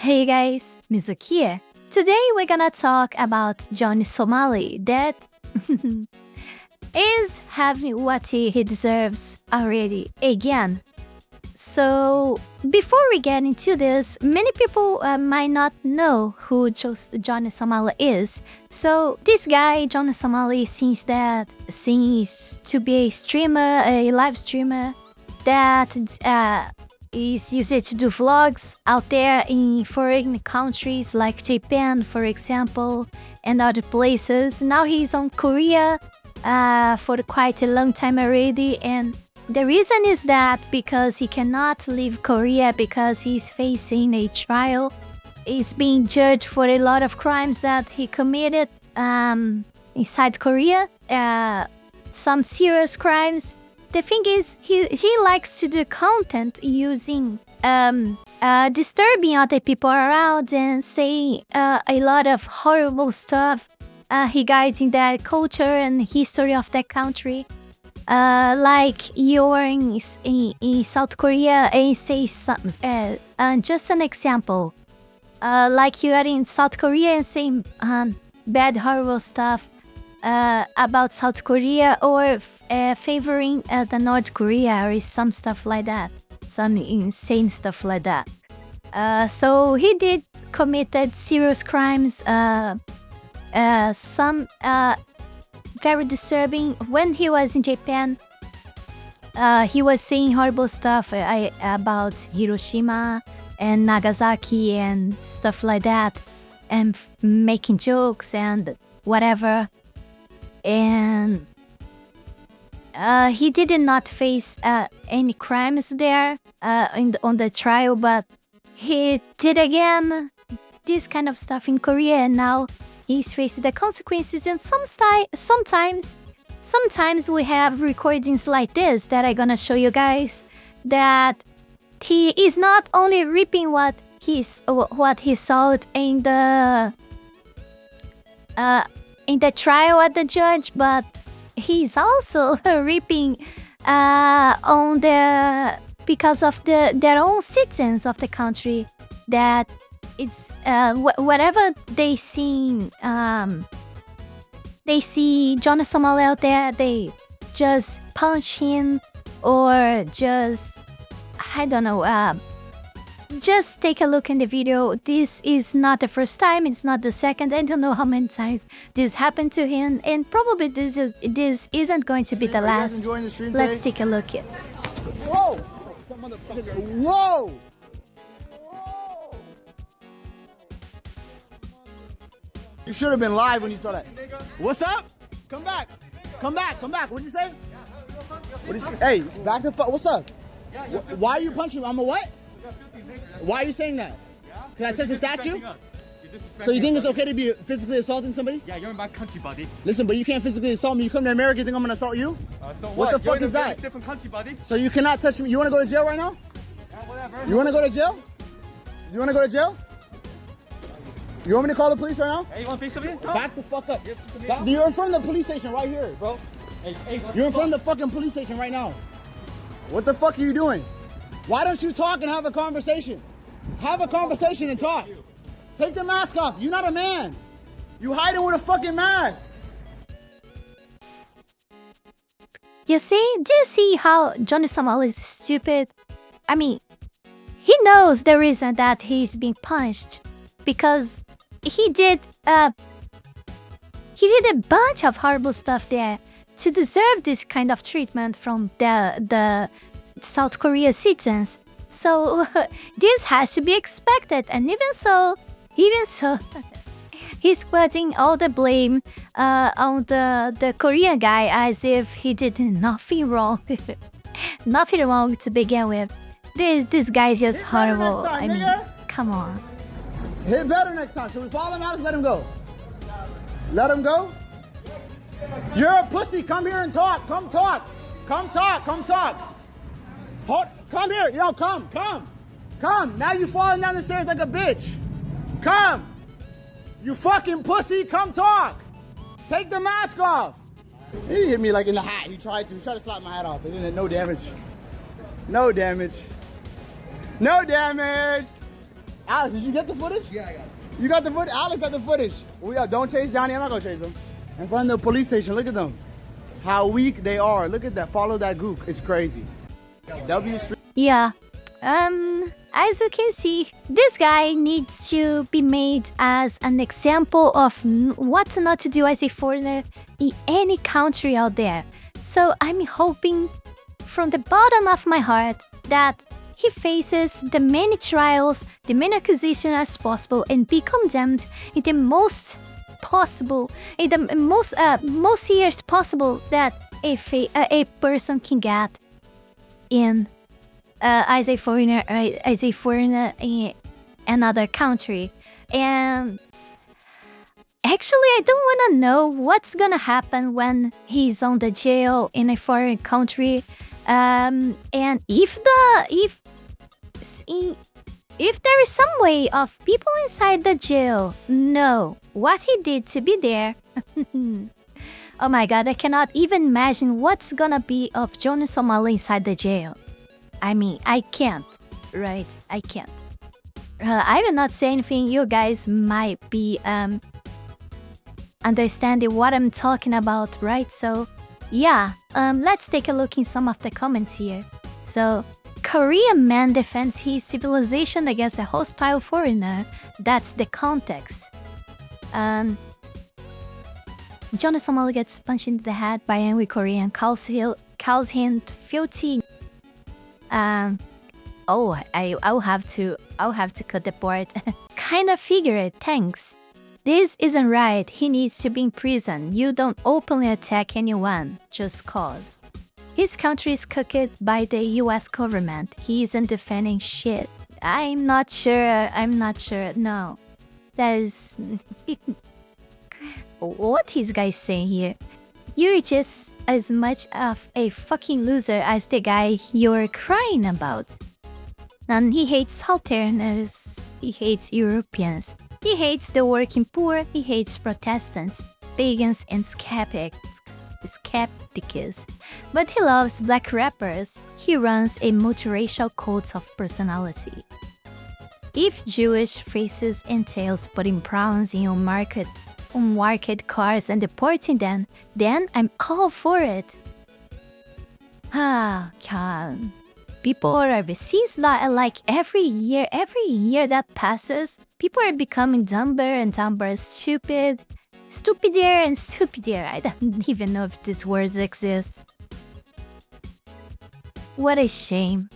Hey guys, Mizuki here. Today we're gonna talk about Johnny Somali that is having what he deserves already again. So before we get into this, many people might not know who Johnny Somali is. So this guy, Johnny Somali, seems to be a streamer, a live streamer that is used to do vlogs out there in foreign countries like Japan, for example, and other places. Now he's on Korea for quite a long time already, and the reason is that because he cannot leave Korea because he's facing a trial. He's being judged for a lot of crimes that he committed inside Korea, some serious crimes. The thing is, he likes to do content using disturbing other people around and saying a lot of horrible stuff regarding the culture and history of that country. Like you're in South Korea and say something. Just an example. Like you are in South Korea and saying bad, horrible stuff about South Korea or favoring the North Korea or some stuff like that. Some insane stuff like that. So he did committed serious crimes. Some very disturbing. When he was in Japan, he was saying horrible stuff about Hiroshima and Nagasaki and stuff like that, and making jokes and whatever. And he did not face any crimes there on the trial, but he did again this kind of stuff in Korea, and now he's facing the consequences. And sometimes we have recordings like this that I'm gonna show you guys, that he is not only reaping what he saw in the trial at the judge, but he's also reaping because of their own citizens of the country, that it's whatever they see Johnny Somali out there, they just punch him or just, I don't know, just take a look in the video. This is not the first time, it's not the second. I don't know how many times this happened to him, and probably this isn't going to be the last. Let's take a look at. Whoa! Whoa! You should have been live when you saw that. What's up? Come back. Come back. Come back. What'd you say? What you say? Hey, back the fuck. What's up? Why are you punching me? I'm a what? Why are you saying that? Can I touch the statue? So you think it's okay to be physically assaulting somebody? Yeah, you're in my country, buddy. Listen, but you can't physically assault me. You come to America, you think I'm gonna assault you? So what the fuck is that? Different country, buddy. So you cannot touch me. You wanna go to jail right now? Yeah, whatever. You wanna go to jail? You wanna go to jail? You want me to call the police right now? Hey, you want to face something? Back the fuck up. You're in front of the police station right here, bro. Hey, you're in front of the fucking police station right now. What the fuck are you doing? Why don't you talk and have a conversation? Have a conversation and talk. Take the mask off. You're not a man. You hiding with a fucking mask. You see how Johnny Somali is stupid? I mean, he knows the reason that he's being punched, because he did a bunch of horrible stuff there to deserve this kind of treatment from the South Korea citizens. So this has to be expected, and even so, he's putting all the blame on the Korean guy as if he did nothing wrong, nothing wrong to begin with. This guy is just horrible. I mean, come on. Hit better next time. Should we follow him out or let him go? Let him go? You're a pussy. Come here and talk. Come talk. Come talk. Come talk. Come here. Yo, come. Come. Now you falling down the stairs like a bitch. Come. You fucking pussy. Come talk. Take the mask off. He hit me like in the hat. He tried to slap my hat off. But then no damage. No damage. No damage. Alex, did you get the footage? Yeah, I got it. You got the footage? Alex got the footage. Oh yeah, don't chase Johnny. I'm not gonna chase him. In front of the police station, look at them. How weak they are. Look at that. Follow that gook. It's crazy. W Street. Yeah. As you can see, this guy needs to be made as an example of what not to do as a foreigner in any country out there. So I'm hoping from the bottom of my heart that he faces the many trials, the many accusations as possible, and be condemned in the most possible, in the most years possible that a person can get in as a foreigner in another country. And actually, I don't want to know what's gonna happen when he's on the jail in a foreign country. And if there is some way of people inside the jail know what he did to be there, oh my god, I cannot even imagine what's gonna be of Johnny Somali inside the jail. I mean, I can't, right? I can't. I will not say anything. You guys might be understanding what I'm talking about, right? So, yeah, let's take a look in some of the comments here. So, Korean man defends his civilization against a hostile foreigner. That's the context. Johnny Somali gets punched in the head by angry Korean, calls him filthy. I'll have to cut the part. Kinda figure it, thanks. This isn't right. He needs to be in prison. You don't openly attack anyone, just cause. His country is cooked by the US government. He isn't defending shit. I'm not sure. No. That is... What is guy saying here? You're just as much of a fucking loser as the guy you're crying about. And he hates Southerners. He hates Europeans. He hates the working poor. He hates Protestants, pagans, and skeptics. But he loves black rappers. He runs a multiracial cult of personality. If Jewish faces entails putting prawns in your market cars and deporting them, then I'm all for it. God. People are overseas like every year that passes, people are becoming dumber and dumber, stupider and stupider. I don't even know if these words exist. What a shame.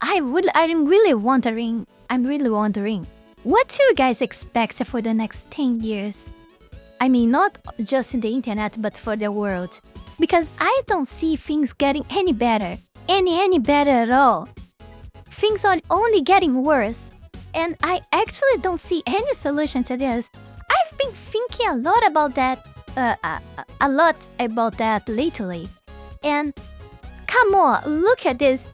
I'm really wondering, what do you guys expect for the next 10 years? I mean, not just in the internet, but for the world. Because I don't see things getting any better. Any better at all. Things are only getting worse. And I actually don't see any solution to this. I've been thinking a lot about that lately. And come on, look at this.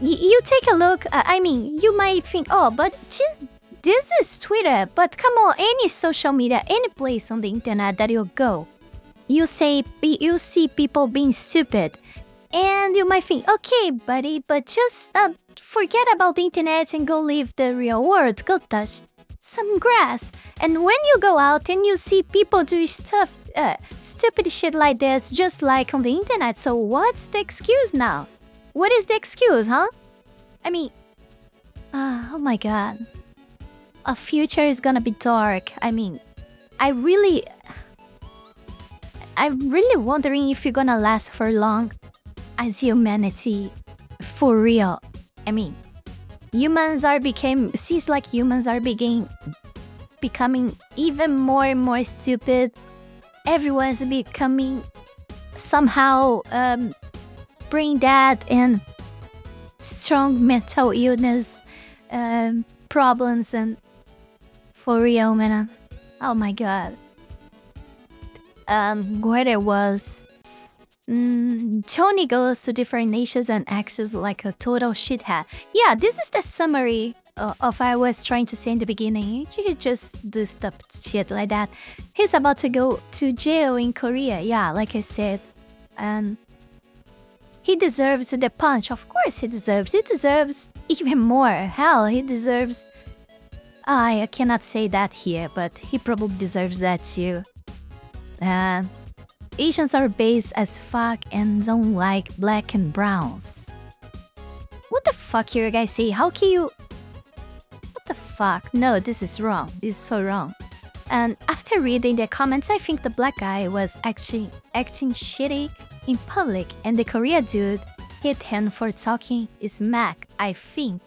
You take a look, you might think, oh, but this is Twitter. But come on, any social media, any place on the internet that you go, you see people being stupid. And you might think, okay, buddy, but just forget about the internet and go live the real world. Go touch some grass. And when you go out and you see people do stupid shit like this, just like on the internet, so what's the excuse now? What is the excuse, huh? I mean, oh my god. Our future is gonna be dark. I mean, I'm really wondering if you're gonna last for long as humanity, for real. I mean, seems like humans are becoming even more and more stupid. Everyone's becoming somehow brain dead and strong mental illness problems, and for real, man. Oh my god. Where it was. Tony goes to different nations and acts like a total shithead. Yeah, this is the summary of I was trying to say in the beginning. He just do stuff shit like that. He's about to go to jail in Korea. Yeah, like I said. He deserves the punch. Of course he deserves. He deserves even more. Hell, he deserves... I cannot say that here, but he probably deserves that too. Asians are based as fuck and don't like black and browns. What the fuck you guys say? How can you... What the fuck? No, this is wrong. This is so wrong. And after reading the comments, I think the black guy was actually acting shitty in public, and the Korea dude hit him for talking smack, I think.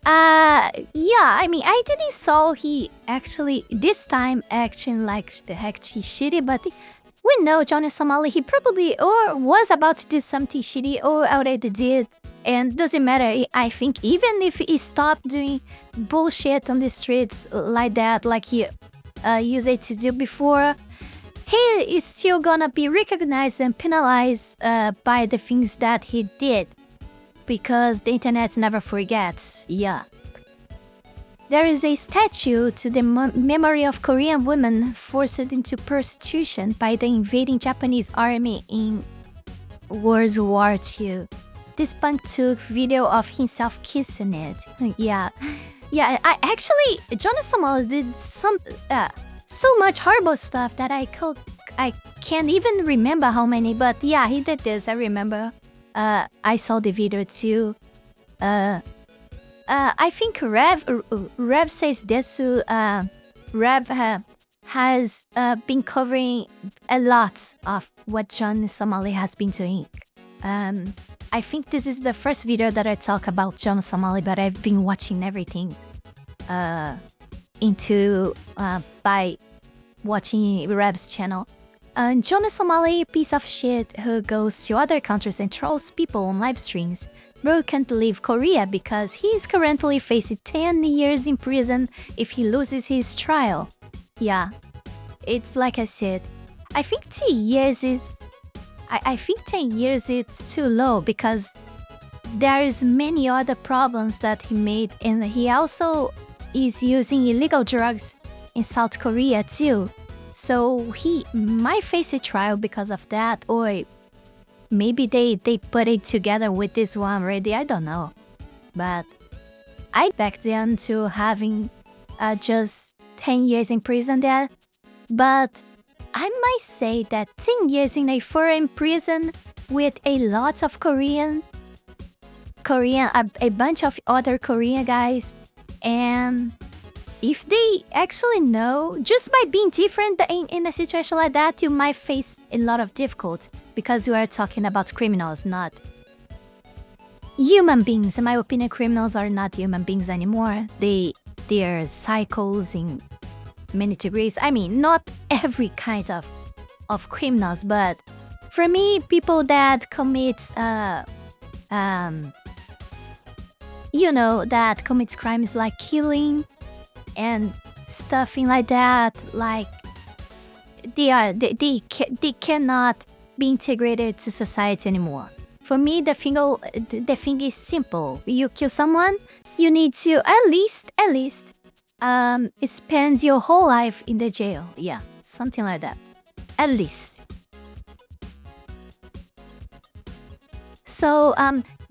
Yeah, I mean, I didn't saw he actually this time acting like actually shitty, but we know Johnny Somali, he probably or was about to do something shitty or already did, and doesn't matter. I think even if he stopped doing bullshit on the streets like that, like he used to do before, he is still gonna be recognized and penalized by the things that he did. Because the internet never forgets, yeah. There is a statue to the memory of Korean women forced into prostitution by the invading Japanese army in World War II. This punk took video of himself kissing it. Yeah, I actually, Johnny Somali did some so much horrible stuff that I can't even remember how many, but yeah, he did this, I remember. I saw the video too. I think Rev says this. Rev has been covering a lot of what John Somali has been doing. I think this is the first video that I talk about John Somali, but I've been watching everything by watching Rev's channel. Johnny Somali, piece of shit who goes to other countries and trolls people on live streams. Bro can't leave Korea because he is currently facing 10 years in prison if he loses his trial. Yeah, it's like I said. I think 10 years is... I think 10 years is too low because there is many other problems that he made, and he also is using illegal drugs in South Korea too. So he might face a trial because of that, or maybe they put it together with this one already, I don't know. But I back then to having just 10 years in prison there. But I might say that 10 years in a foreign prison with a lot of Korean, a bunch of other Korean guys, and if they actually know, just by being different in a situation like that, you might face a lot of difficulty because you are talking about criminals, not human beings. In my opinion, criminals are not human beings anymore. They are psychos in many degrees. I mean, not every kind of criminals, but for me, people that commit that commits crimes like killing and stuffing like that, like they cannot be integrated to society anymore. For me, the thing is simple. You kill someone, you need to at least spend your whole life in the jail. Yeah, something like that. At least. So,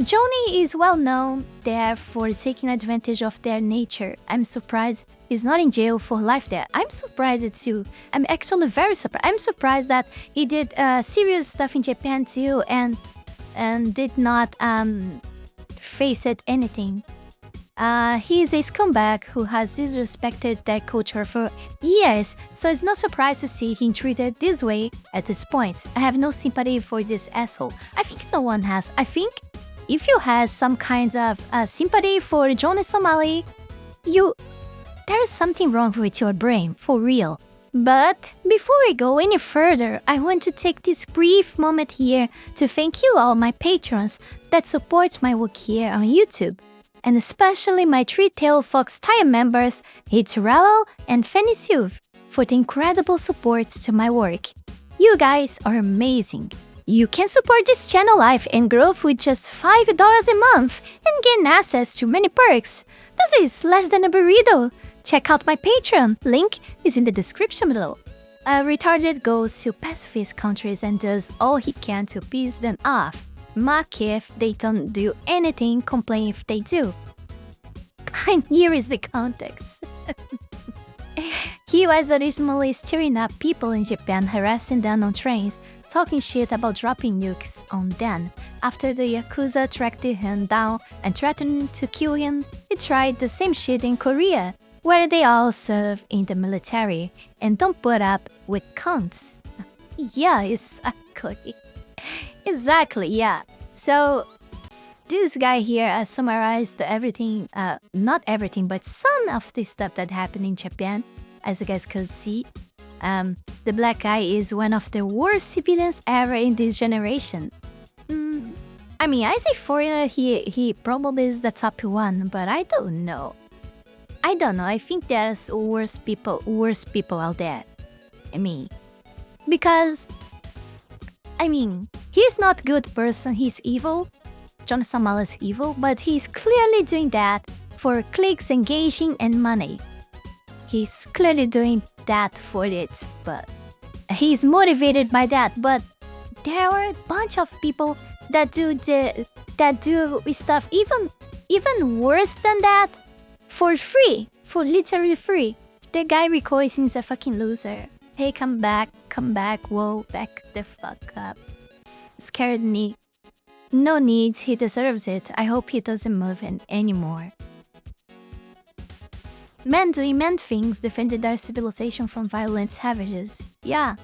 Johnny is well known there for taking advantage of their nature. I'm surprised he's not in jail for life there. I'm surprised too. I'm actually very surprised. I'm surprised that he did serious stuff in Japan too and did not face it anything. He is a scumbag who has disrespected their culture for years, so it's no surprise to see him treated this way at this point. I have no sympathy for this asshole. I think no one has. I think if you have some kind of sympathy for Johnny Somali, there is something wrong with your brain, for real. But before we go any further, I want to take this brief moment here to thank you all my patrons that support my work here on YouTube. And especially my Three-Tailed Fox Tire members, Heath Rowell and Fenny Sylvy, for the incredible support to my work. You guys are amazing. You can support this channel life and growth with just $5 a month and gain access to many perks. This is less than a burrito. Check out my Patreon, link is in the description below. A retarded goes to pacifist countries and does all he can to piss them off. mock if they don't do anything, complain if they do. And here is the context. He was originally stirring up people in Japan, harassing them on trains, talking shit about dropping nukes on them. After the Yakuza tracked him down and threatened to kill him, he tried the same shit in Korea, where they all serve in the military and don't put up with cunts. Yeah, exactly. Exactly, yeah. So, this guy here summarized everything, not everything, but some of the stuff that happened in Japan. As you guys can see, the black guy is one of the worst civilians ever in this generation. I mean, I say foreigner, he probably is the top one, but I don't know. I think there's worse people out there. Because he's not good person, he's evil. John Somali is evil, but he's clearly doing that for clicks, engaging, and money. He's clearly doing that for it, but he's motivated by that. But there are a bunch of people that do stuff even worse than that for free, for literally free. The guy recoils is a fucking loser. Hey, come back, whoa, back the fuck up. Scared me. No needs, he deserves it. I hope he doesn't move in anymore. Men doing men things defended their civilization from violent savages. Yeah.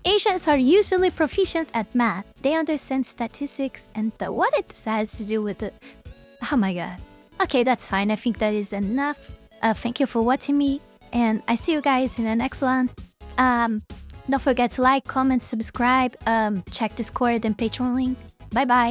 Asians are usually proficient at math. They understand statistics and what it has to do with it. Oh my god. Okay, that's fine. I think that is enough. Thank you for watching me, and I see you guys in the next one. Don't forget to like, comment, subscribe, check Discord and Patreon link. Bye bye.